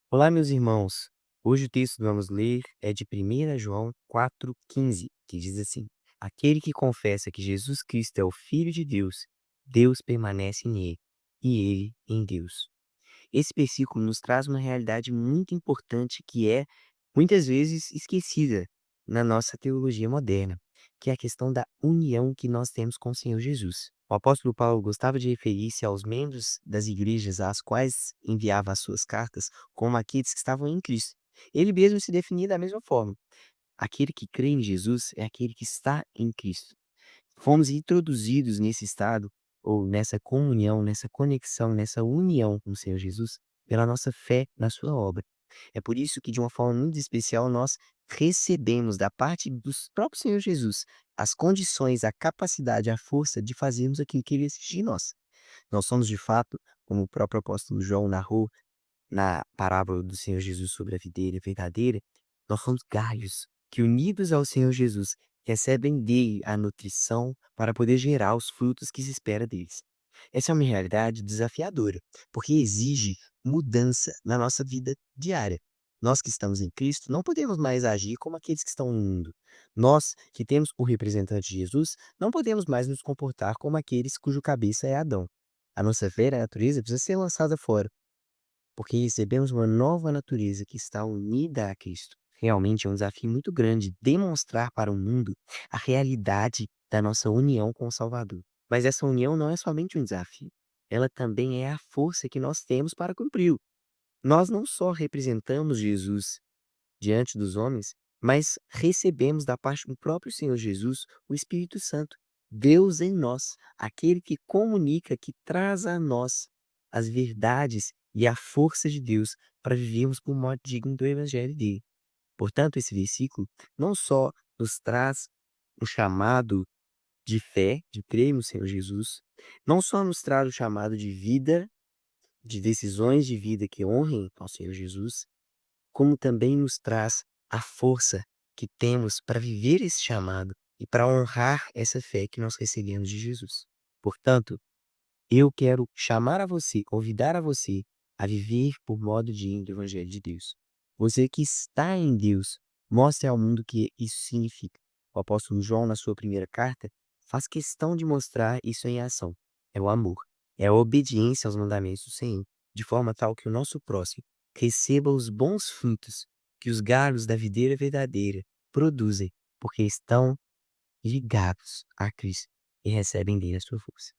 Olá, meus irmãos. Hoje o texto que vamos ler é de 1 João 4,15, que diz assim: Aquele que confessa que Jesus Cristo é o Filho de Deus, Deus permanece nele, e ele em Deus. Esse versículo nos traz uma realidade muito importante que é, muitas vezes, esquecida na nossa teologia moderna, que é a questão da união que nós temos com o Senhor Jesus. O apóstolo Paulo gostava de referir-se aos membros das igrejas às quais enviava as suas cartas como aqueles que estavam em Cristo. Ele mesmo se definia da mesma forma. Aquele que crê em Jesus é aquele que está em Cristo. Fomos introduzidos nesse estado, ou nessa comunhão, nessa conexão, nessa união com o Senhor Jesus, pela nossa fé na sua obra. É por isso que, de uma forma muito especial, nós recebemos da parte do próprio Senhor Jesus as condições, a capacidade, a força de fazermos aquilo que ele exige de nós. Nós somos, de fato, como o próprio apóstolo João narrou na parábola do Senhor Jesus sobre a videira verdadeira, nós somos galhos que, unidos ao Senhor Jesus, recebem dele a nutrição para poder gerar os frutos que se espera deles. Essa é uma realidade desafiadora, porque exige mudança na nossa vida diária. Nós que estamos em Cristo não podemos mais agir como aqueles que estão no mundo. Nós que temos por representante Jesus não podemos mais nos comportar como aqueles cujo cabeça é Adão. A nossa velha natureza precisa ser lançada fora, porque recebemos uma nova natureza que está unida a Cristo. Realmente é um desafio muito grande demonstrar para o mundo a realidade da nossa união com o Salvador. Mas essa união não é somente um desafio, ela também é a força que nós temos para cumpri-lo. Nós não só representamos Jesus diante dos homens, mas recebemos da parte do próprio Senhor Jesus o Espírito Santo, Deus em nós, aquele que comunica, que traz a nós as verdades e a força de Deus para vivermos por modo digno do Evangelho dele. Portanto, esse versículo não só nos traz um chamado de fé, de crer no Senhor Jesus, não só nos traz o chamado de vida, de decisões de vida que honrem ao Senhor Jesus, como também nos traz a força que temos para viver esse chamado e para honrar essa fé que nós recebemos de Jesus. Portanto, eu quero chamar a você, convidar a você a viver por modo digno do Evangelho de Deus. Você que está em Deus, mostre ao mundo o que isso significa. O apóstolo João, na sua primeira carta, faz questão de mostrar isso em ação. É o amor, é a obediência aos mandamentos do Senhor, de forma tal que o nosso próximo receba os bons frutos que os galhos da videira verdadeira produzem, porque estão ligados a Cristo e recebem dele a sua força.